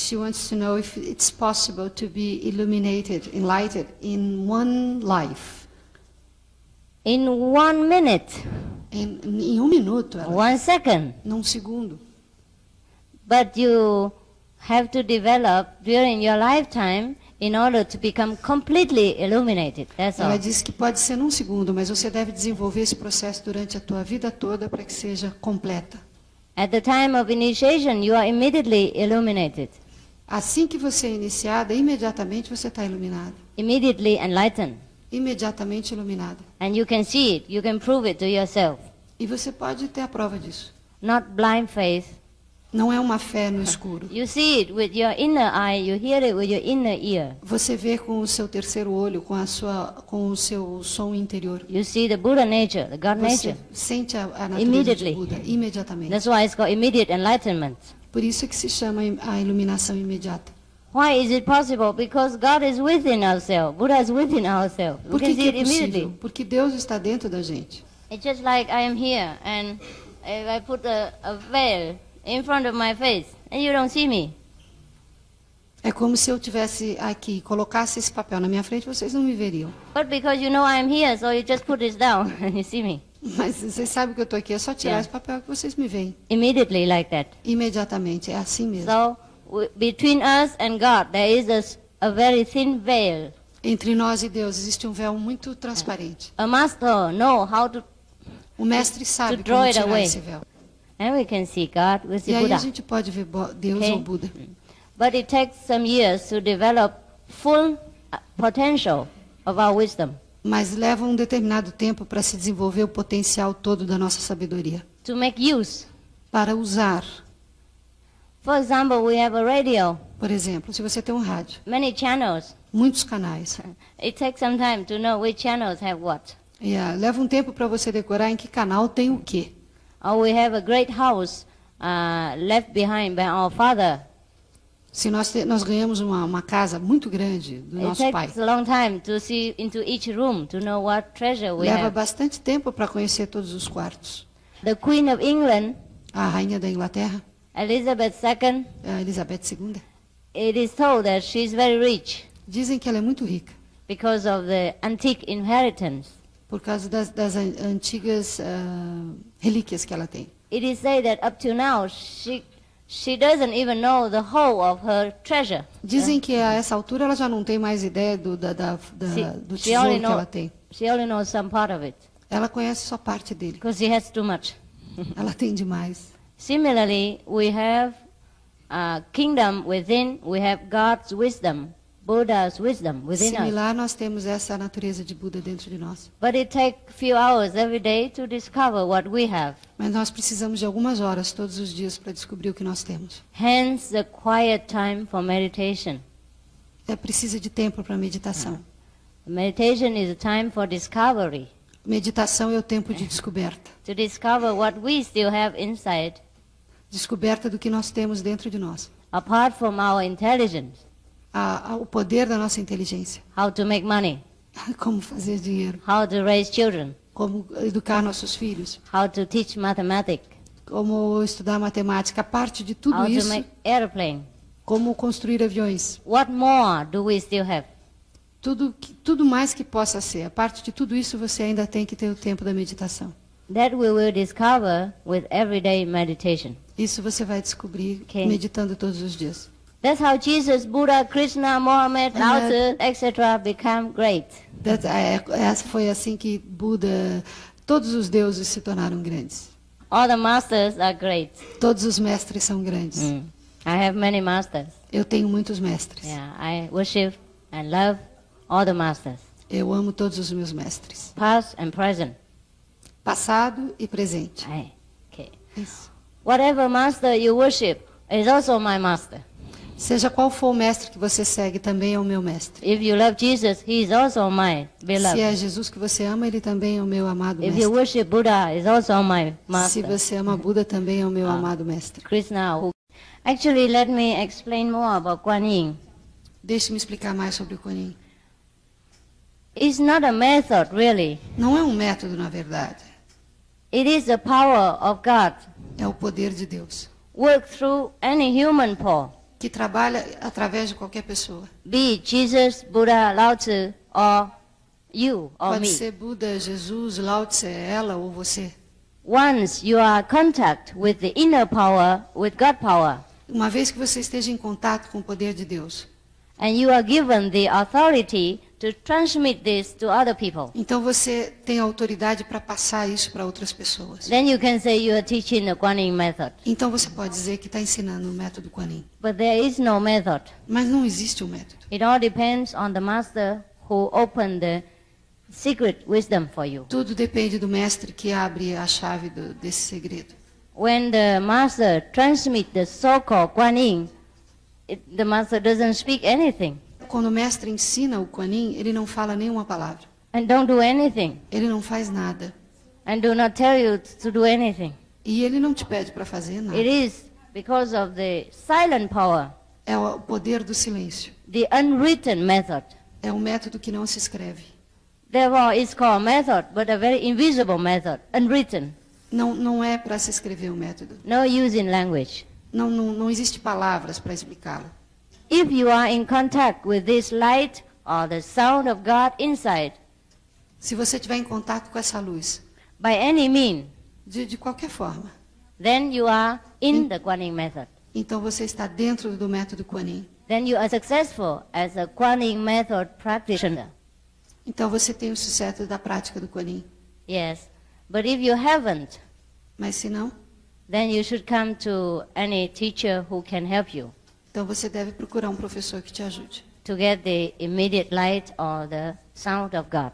She wants to know if it's possible to be enlightened in one life. In 1 minute. Em um minuto. 1 second. Num segundo. But you have to develop during your lifetime in order to become completely illuminated. That's all. Ela diz que pode ser num segundo, mas você deve desenvolver esse processo durante a tua vida toda para que seja completa. At the time of initiation, you are immediately illuminated. Assim que você é iniciada, imediatamente você está iluminado. Immediately enlightened. Imediatamente iluminado. And you can see it, you can prove it to yourself. E você pode ter a prova disso. Not blind faith. Não é uma fé no escuro. You see it with your inner eye, you hear it with your inner ear. Você vê com o seu terceiro olho, com o seu som interior. You see the Buddha nature, the God Você nature. sente a natureza de Buda imediatamente. That's why it's called immediate enlightenment. Por isso é que se chama a iluminação imediata. Why is it possible? Because God is within ourselves. Buddha is within ourselves. We Por can que see é it immediately. possível? Porque Deus está dentro da gente. It's just like I am here and if I put a veil in front of my face and you don't see me. É como se eu tivesse aqui, colocasse esse papel na minha frente, vocês não me veriam. But because you know I am here, so you just put this down and you see me. Mas vocês sabem que eu estou aqui, é só tirar esse papel que vocês me veem. Immediately like that. Imediatamente, é assim mesmo. So between us and God there is a very thin veil. Entre nós e Deus existe um véu muito transparente. A master know how to O mestre sabe draw como it tirar away. esse véu. And we can see God, we see E aí Buddha. a gente pode ver Deus Okay. ou Buda. But it takes some years to develop full potential of our wisdom. Mas leva um determinado tempo para se desenvolver o potencial todo da nossa sabedoria. To make use. Para usar. For example, we have a radio. Por exemplo, se você tem um rádio, Many channels. muitos canais. It takes some time to know which channels have what. Leva um tempo para você decorar em que canal tem o quê. Or we have a great house left behind by our father. Se nós ganhamos uma casa muito grande do It nosso pai, takes a long time to see into each room to know what treasure we leva have. bastante tempo para conhecer todos os quartos. The Queen of England, A rainha da Inglaterra, Elizabeth II, a Elizabeth II, it is told that she's very rich dizem que ela é muito rica because of the antique inheritance. por causa das antigas relíquias que ela tem. It is said that up to now she doesn't even know the whole of her treasure. Dizem que a essa altura ela já não tem mais ideia do tesouro que ela tem. She only knows some part of it Ela conhece só parte dele. because she has too much. Ela tem demais. Similarly, we have a kingdom within, we have God's wisdom, Buddha's wisdom within us. Similar, nós temos essa natureza de Buda dentro de nós. But it takes a few hours every day to discover what we have. Mas nós precisamos de algumas horas todos os dias para descobrir o que nós temos. Hence the quiet time for meditation. Precisa de tempo para meditação. Meditation is a time for discovery. Meditação é o tempo de descoberta. To discover what we still have inside. Descoberta do que nós temos dentro de nós. Apart from our intelligence. O poder da nossa inteligência. How to make money. Como fazer dinheiro. How to raise children. Como educar nossos filhos. How to teach mathematics. Como estudar matemática. A parte de tudo isso. How to make airplane. Como construir aviões. What more do we still have? Tudo mais que possa ser. A parte de tudo isso você ainda tem que ter o tempo da meditação. That we will discover with everyday meditation. Isso você vai descobrir meditando todos os dias. That's how Jesus, Buddha, Krishna, Mohammed, Lao Tzu, etc. become great. Foi assim que Buda, todos os deuses se tornaram grandes. All the masters are great. Todos os mestres são grandes. I have many masters. Eu tenho muitos mestres. Yeah, I worship and love all the masters. Eu amo todos os meus mestres. Past and present. Passado e presente. Okay. Isso. Whatever master you worship is also my master. Seja qual for o mestre que você segue, também é o meu mestre. If you love Jesus, he is also my beloved. Se é Jesus que você ama, ele também é o meu amado mestre. If you worship Buddha, is also my master. Se você ama Buda, também é o meu amado mestre. Krishna. Actually, let me explain more about Kuan Yin. Deixe-me explicar mais sobre o Kuan Yin. It's not a method, really. Não é um método, na verdade. It is the power of God. É o poder de Deus. Work through any human pore. que trabalha através de qualquer pessoa. Be it Jesus, Buddha, Lao Tzu, or you or Pode me. ser Buda, Jesus, Lao Tse, ela ou você. Once you are in contact with the inner power, with God power, Uma vez que você esteja em contato com o poder de Deus, and you are given the authority to transmit this to other people, então você tem a autoridade para passar isso para outras pessoas. then you can say you are teaching the Kuan Yin method. Então você pode dizer que está ensinando o método Kuan Yin. But there is no method. Mas não existe um método. It all depends on the master who opened the secret wisdom for you. Tudo depende do mestre que abre a chave desse segredo. When the master transmits the so-called Kuan Yin, the master doesn't speak anything Quando o mestre ensina o Kuan Yin, ele não fala nenhuma palavra. and don't do anything Ele não faz nada. and do not tell you to do anything. E ele não te pede para fazer nada. It is because of the silent power, É o poder do silêncio. the unwritten method. É um método que não se escreve. Therefore, it's called method, but a very invisible method, unwritten, Não é para se escrever o método. no use in language. Não existe palavras para explicá-lo. If you are in contact with this light or the sound of God inside, Se você estiver em contato com essa luz, by any means, de qualquer forma, then you are in the Kuan Yin method. então você está dentro do método Kuan Yin. Then you are successful as a Kuan Yin method practitioner. Então você tem o sucesso da prática do Kuan Yin. Yes. But if you haven't, Mas se não, then you should come to any teacher who can help you então você deve procurar um professor que te ajude. to get the immediate light or the sound of God.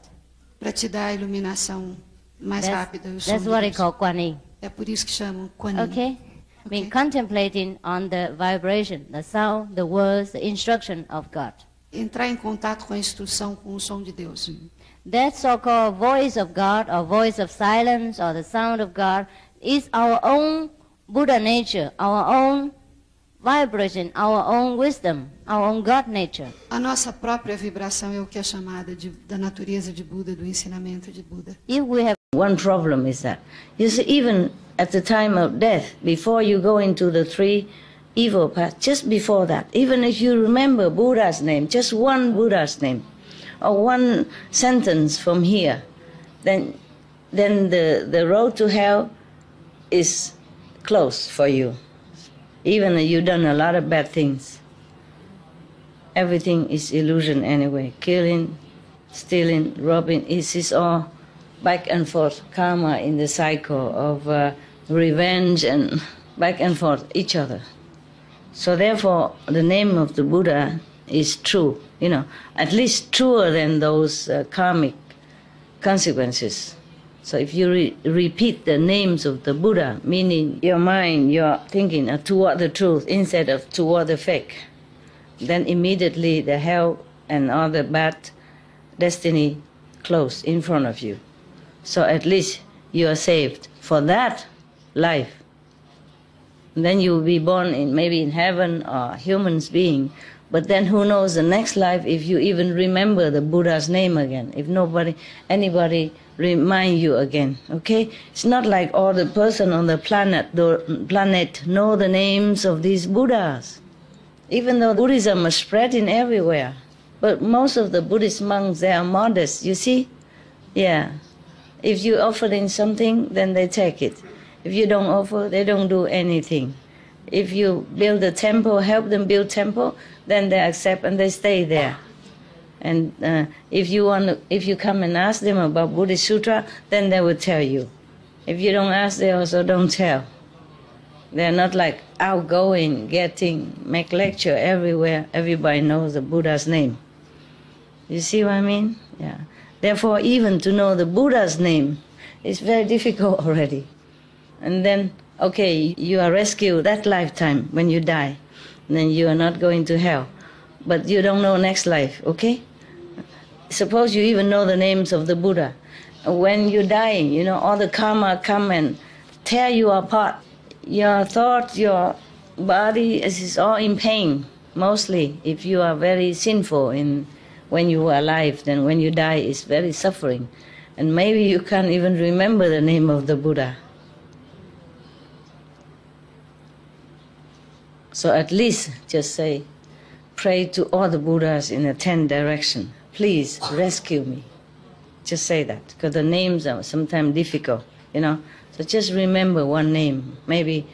Para te dar a iluminação mais rápida. E o som That's de what I Deus. call Kuan Yin. É por isso que chamam Kuan Yin. Okay? I mean, Okay. contemplating on the vibration, the sound, the words, the instruction of God. Entrar em contato com a instrução, com o som de Deus. That so-called voice of God or voice of silence or the sound of God is our own Buddha nature, our own vibration, our own wisdom, our own God nature. A nossa própria vibração é o que é chamada da natureza de Buda, do ensinamento de Buda. If we have One problem is that, you see, even at the time of death, before you go into the three evil paths, just before that, even if you remember Buddha's name, just one Buddha's name, or one sentence from here, then the road to hell is closed for you. Even if you've done a lot of bad things. Everything is illusion anyway. Killing, stealing, robbing, is all back and forth karma in the cycle of revenge and back and forth each other. So therefore, the name of the Buddha is true, at least truer than those karmic consequences. So if you repeat the names of the Buddha, meaning your mind, your thinking are toward the truth instead of toward the fake, then immediately the hell and all the bad destiny close in front of you. So at least you are saved for that life. And then you will be born maybe in heaven or human's being. But then who knows the next life if you even remember the Buddha's name again, if anybody remind you again, okay? It's not like all the person on the planet know the names of these Buddhas. Even though Buddhism is spreading everywhere. But most of the Buddhist monks, they are modest, you see? Yeah. If you offer them something, then they take it. If you don't offer, they don't do anything. If you build a temple, help them build temple, then they accept and they stay there. And if you come and ask them about Buddhist Sutra, then they will tell you. If you don't ask, they also don't tell. They're not like outgoing, make lecture everywhere. Everybody knows the Buddha's name. You see what I mean? Yeah. Therefore, even to know the Buddha's name is very difficult already. And then, okay, you are rescued that lifetime when you die. Then you are not going to hell. But you don't know next life, okay? Suppose you even know the names of the Buddha. When you die, all the karma come and tear you apart. Your thought, your body is all in pain, mostly if you are very sinful when you were alive. Then when you die, it's very suffering. And maybe you can't even remember the name of the Buddha. So at least just say, pray to all the Buddhas in the 10 directions. Please rescue me. Just say that, because the names are sometimes difficult, you know. So just remember one name, maybe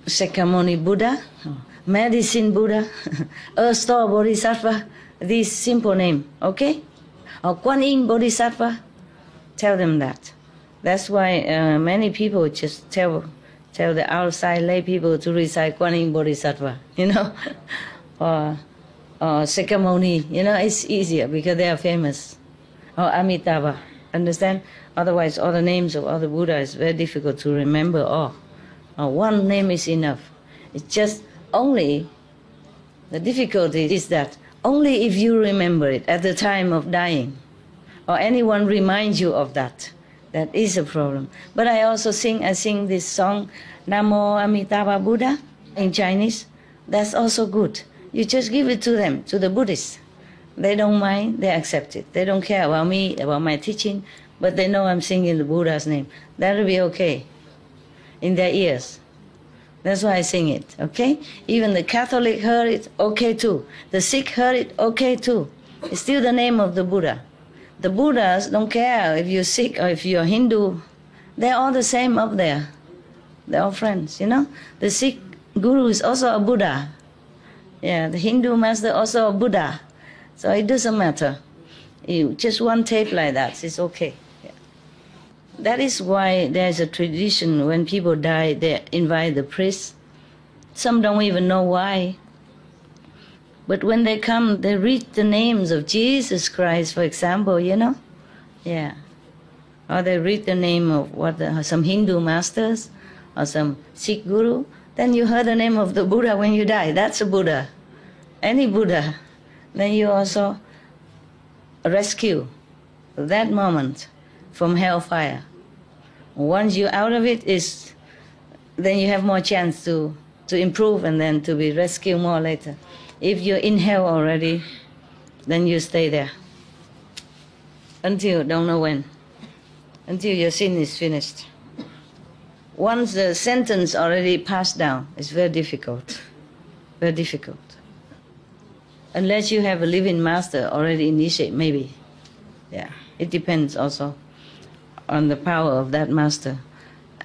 Sakyamuni Buddha, Medicine Buddha, Earth Store Bodhisattva, these simple names, okay? Or Kuan Yin Bodhisattva, tell them that. That's why many people just tell the outside lay people to recite Kuan Yin Bodhisattva, you know, or Sakyamuni, you know, it's easier because they are famous. Or Amitabha, understand? Otherwise, all the names of all the Buddhas is very difficult to remember all. One name is enough. It's just only, the difficulty is that only if you remember it at the time of dying, or anyone reminds you of that, that is a problem. But I sing this song, Namo Amitabha Buddha, in Chinese. That's also good. You just give it to them, to the Buddhists. They don't mind, they accept it. They don't care about me, about my teaching, but they know I'm singing the Buddha's name. That'll be okay in their ears. That's why I sing it, okay? Even the Catholic heard it, okay too. The Sikh heard it, okay too. It's still the name of the Buddha. The Buddhas don't care if you're Sikh or if you're Hindu. They're all the same up there. They're all friends, you know? The Sikh guru is also a Buddha. Yeah, the Hindu master also a Buddha. So it doesn't matter. Just one tape like that is okay. Yeah. That is why there's a tradition when people die, they invite the priest. Some don't even know why. But when they come, they read the names of Jesus Christ, for example, you know? Yeah. Or they read the name of some Hindu masters or some Sikh guru. Then you heard the name of the Buddha when you die. That's a Buddha. Any Buddha. Then you also rescue that moment from hellfire. Once you're out of it, then you have more chance to improve and then to be rescued more later. If you're in hell already, then you stay there until don't know when, until your sin is finished. Once the sentence already passed down, it's very difficult, very difficult. Unless you have a living master already initiate, maybe. Yeah, it depends also on the power of that master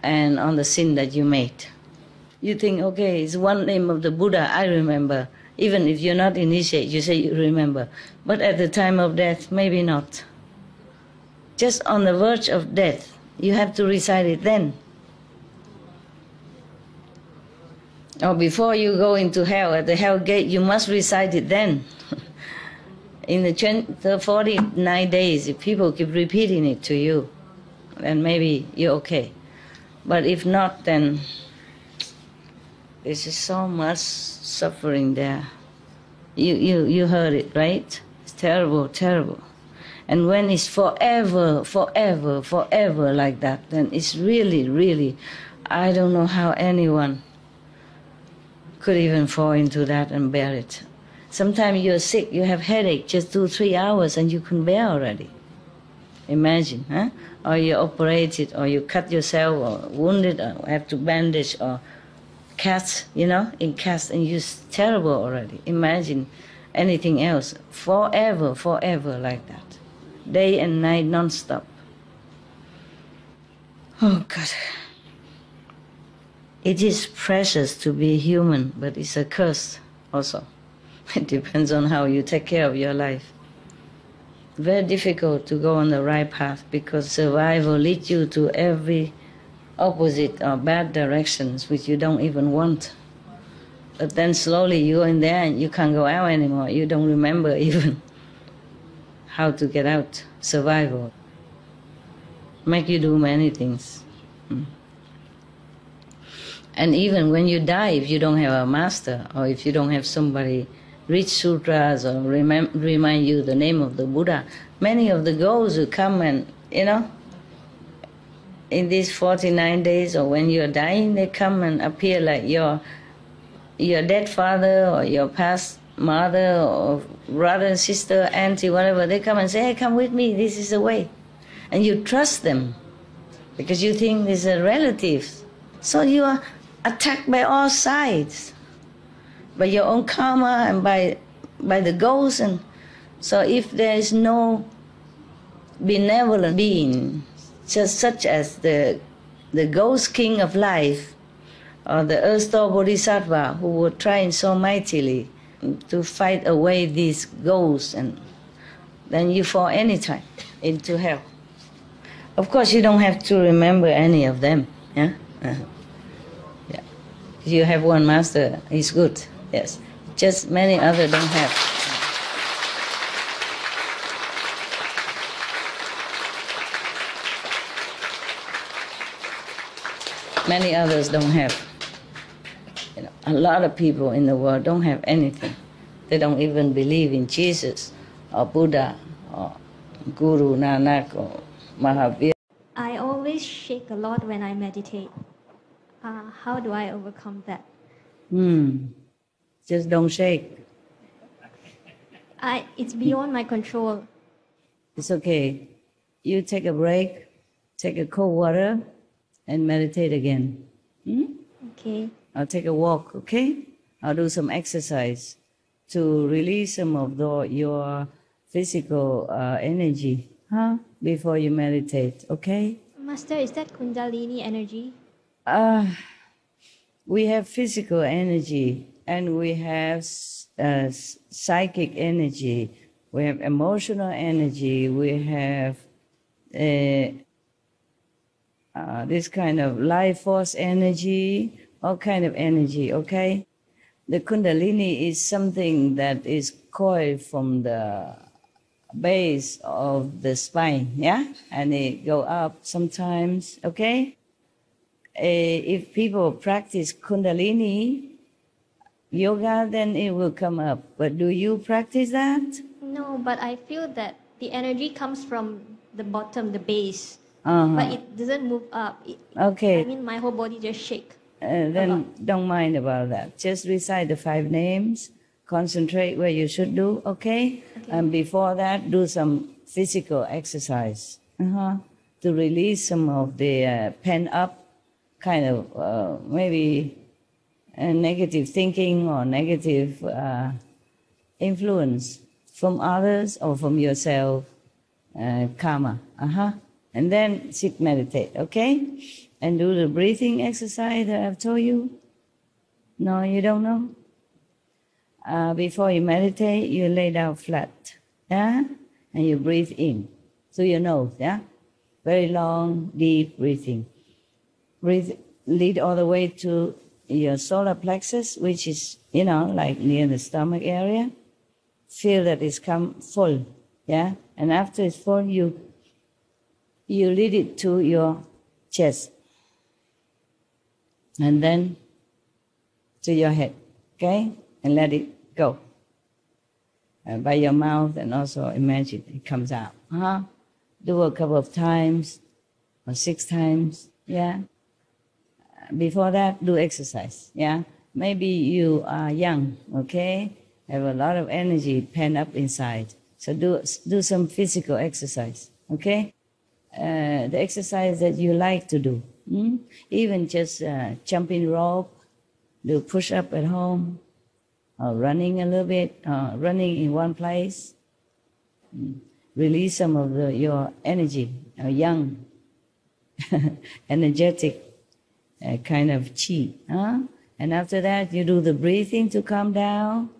and on the sin that you made. You think, okay, it's one name of the Buddha, I remember. Even if you're not initiate, you say you remember. But at the time of death, maybe not. Just on the verge of death, you have to recite it then. Or before you go into hell, at the hell gate, you must recite it then. In the 49 days, if people keep repeating it to you, then maybe you're okay. But if not, then there's just so much suffering there. You heard it, right? It's terrible, terrible. And when it's forever, forever, forever like that, then it's really, really, I don't know how anyone could even fall into that and bear it. Sometimes you're sick, you have headache, just 2-3 hours and you can bear already. Imagine, huh? Or you're operated, or you cut yourself, or wounded, or have to bandage, or cast, you know, in cast, and you're terrible already. Imagine anything else, forever, forever like that. Day and night, non-stop. Oh God. It is precious to be human, but it's a curse also. It depends on how you take care of your life. Very difficult to go on the right path because survival leads you to every opposite or bad directions which you don't even want. But then slowly you go in there and you can't go out anymore. You don't remember even how to get out. Survival make you do many things. And even when you die, if you don't have a master or if you don't have somebody read sutras or remind you the name of the Buddha, many of the ghosts who come and, you know, in these 49 days or when you're dying, they come and appear like your dead father or your past mother or brother, sister, auntie, whatever. They come and say, hey, come with me, this is the way. And you trust them because you think these are relatives. So you are attacked by all sides. by your own karma and by the ghosts. And so if there is no benevolent being, just such as the ghost king of life, or the earth-store bodhisattva who were trying so mightily to fight away these ghosts, and then you fall anytime into hell. Of course, you don't have to remember any of them. Yeah, yeah. You have one master; he's good. Yes, just many others don't have. Many others don't have. You know, a lot of people in the world don't have anything. They don't even believe in Jesus or Buddha or Guru Nanak or Mahavir. I always shake a lot when I meditate. How do I overcome that? Just don't shake. It's beyond my control. It's okay. You take a break, take a cold water, and meditate again. Okay. I'll take a walk, okay? I'll do some exercise to release some of your physical energy, before you meditate, okay? Master, is that Kundalini energy? We have physical energy, and we have psychic energy, we have emotional energy, we have this kind of life force energy, all kind of energy, okay? The Kundalini is something that is coiled from the base of the spine, yeah? And it go up sometimes, okay? If people practice Kundalini yoga, then it will come up. But do you practice that? No, but I feel that the energy comes from the bottom, the base. Uh-huh. But it doesn't move up. Okay. I mean, my whole body just shake. Then don't mind about that. Just recite the 5 names, concentrate where you should do, okay? And before that, do some physical exercise to release some of the pent-up kind of maybe negative thinking or negative influence from others or from yourself, karma. And then sit, meditate, okay? And do the breathing exercise that I've told you. No, you don't know? Before you meditate, you lay down flat, yeah? And you breathe in through your nose, yeah? Very long, deep breathing. Breathe, lead all the way to your solar plexus, which is, like near the stomach area. Feel that it's come full, yeah? And after it's full, you lead it to your chest. And then to your head, okay? And let it go. By your mouth, and also imagine it comes out. Do a couple of times or 6 times, yeah? Before that, do exercise, yeah? Maybe you are young, okay? Have a lot of energy pent up inside. So do some physical exercise, okay? The exercise that you like to do. Even just jumping rope, do push-up at home, or running a little bit, running in one place. Release some of your energy, young, energetic kind of chi. And after that, you do the breathing to calm down.